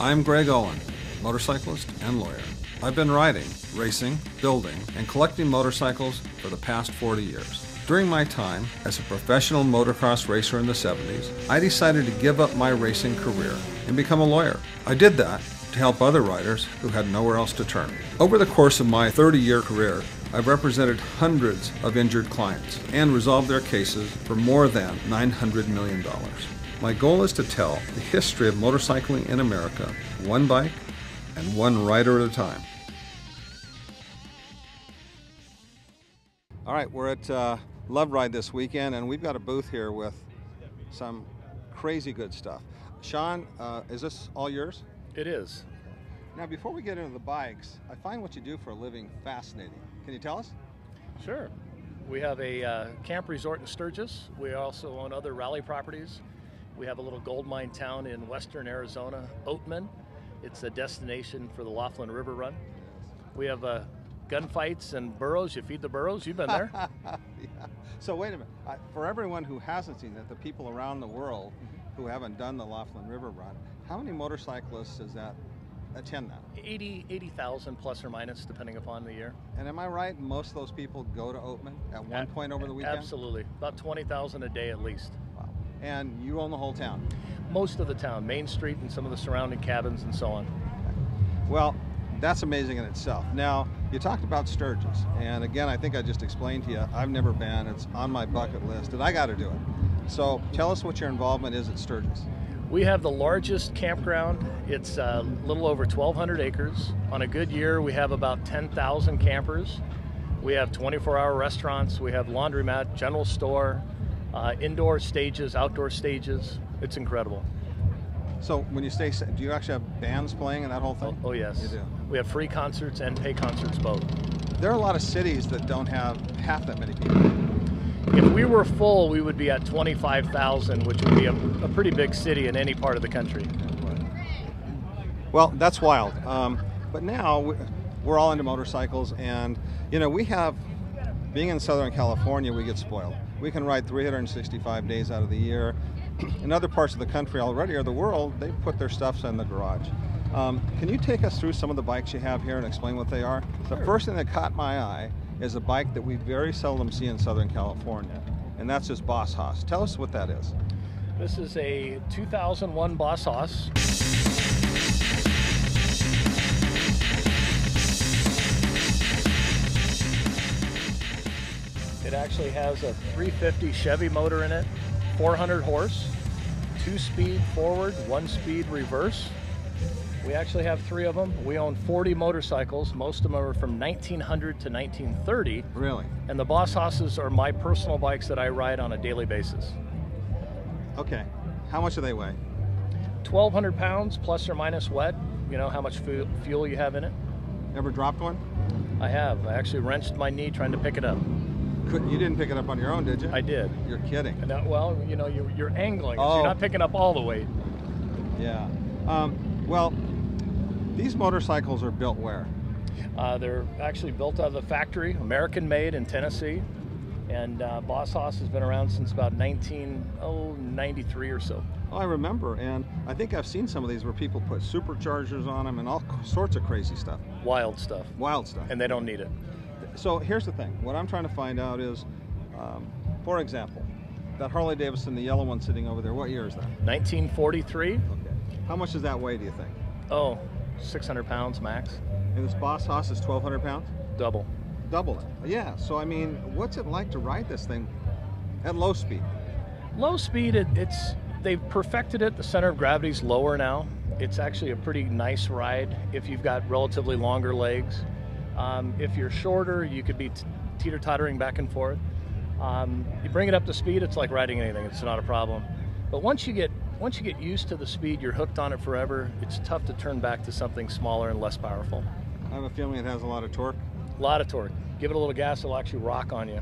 I'm Greg Owen, motorcyclist and lawyer. I've been riding, racing, building, and collecting motorcycles for the past 40 years. During my time as a professional motocross racer in the 70s, I decided to give up my racing career and become a lawyer. I did that to help other riders who had nowhere else to turn. Over the course of my 30-year career, I've represented hundreds of injured clients and resolved their cases for more than $900 million. My goal is to tell the history of motorcycling in America, one bike and one rider at a time. All right, we're at Love Ride this weekend, and we've got a booth here with some crazy good stuff. Sean, is this all yours? It is. Now, before we get into the bikes, I find what you do for a living fascinating. Can you tell us? Sure. We have a camp resort in Sturgis. We also own other rally properties. We have a little gold mine town in western Arizona, Oatman. It's a destination for the Laughlin River Run. We have gunfights and burros. You feed the burros. You've been there. Yeah. So wait a minute. For everyone who hasn't seen it, the people around the world who haven't done the Laughlin River Run, how many motorcyclists does that attend that? 80,000 plus or minus, depending upon the year. And am I right, most of those people go to Oatman at one point over the weekend? Absolutely. About 20,000 a day at least. Wow. And you own the whole town? Most of the town, Main Street and some of the surrounding cabins and so on. Well, that's amazing in itself. Now, you talked about Sturgis, and again, I think I just explained to you, I've never been, it's on my bucket list, and I got to do it. So tell us what your involvement is at Sturgis. We have the largest campground. It's a little over 1,200 acres. On a good year, we have about 10,000 campers. We have 24-hour restaurants. We have laundromat, general store, indoor stages, outdoor stages. It's incredible. So when you say, do you actually have bands playing and that whole thing? Oh yes. You do. We have free concerts and pay concerts both. There are a lot of cities that don't have half that many people. If we were full, we would be at 25,000, which would be a pretty big city in any part of the country. Well, that's wild. But now we're all into motorcycles, and you know, we have, being in Southern California, we get spoiled. We can ride 365 days out of the year. In other parts of the country already, or the world, they put their stuff in the garage. Can you take us through some of the bikes you have here and explain what they are? Sure. The first thing that caught my eye is a bike that we very seldom see in Southern California, and that's this Boss Hoss. Tell us what that is. This is a 2001 Boss Hoss. It actually has a 350 Chevy motor in it, 400 horse, 2-speed forward, 1-speed reverse. We actually have 3 of them. We own 40 motorcycles. Most of them are from 1900 to 1930. Really? And the Boss Hosses are my personal bikes that I ride on a daily basis. Okay. How much do they weigh? 1,200 pounds plus or minus wet. You know how much fuel you have in it? Ever dropped one? I have. I actually wrenched my knee trying to pick it up. You didn't pick it up on your own, did you? I did. You're kidding. And that, well, you know, you're angling, oh. so you're not picking up all the weight. Yeah. Well, these motorcycles are built where? They're actually built out of the factory, American made in Tennessee. And Boss Hoss has been around since about 1993 or so. Oh, I remember, and I think I've seen some of these where people put superchargers on them and all sorts of crazy stuff. Wild stuff. Wild stuff. And they don't need it. So here's the thing. What I'm trying to find out is, for example, that Harley Davidson, the yellow one sitting over there, what year is that? 1943. Okay. How much does that weigh, do you think? Oh, 600 pounds max. And this Boss Hoss is 1,200 pounds? Double. Double it. Yeah, so I mean, what's it like to ride this thing at low speed? Low speed, they've perfected it. The center of gravity's lower now. It's actually a pretty nice ride if you've got relatively longer legs. If you're shorter, you could be teeter-tottering back and forth. You bring it up to speed, it's like riding anything. It's not a problem. But once you get used to the speed, you're hooked on it forever. It's tough to turn back to something smaller and less powerful. I have a feeling it has a lot of torque. A lot of torque. Give it a little gas, it'll actually rock on you.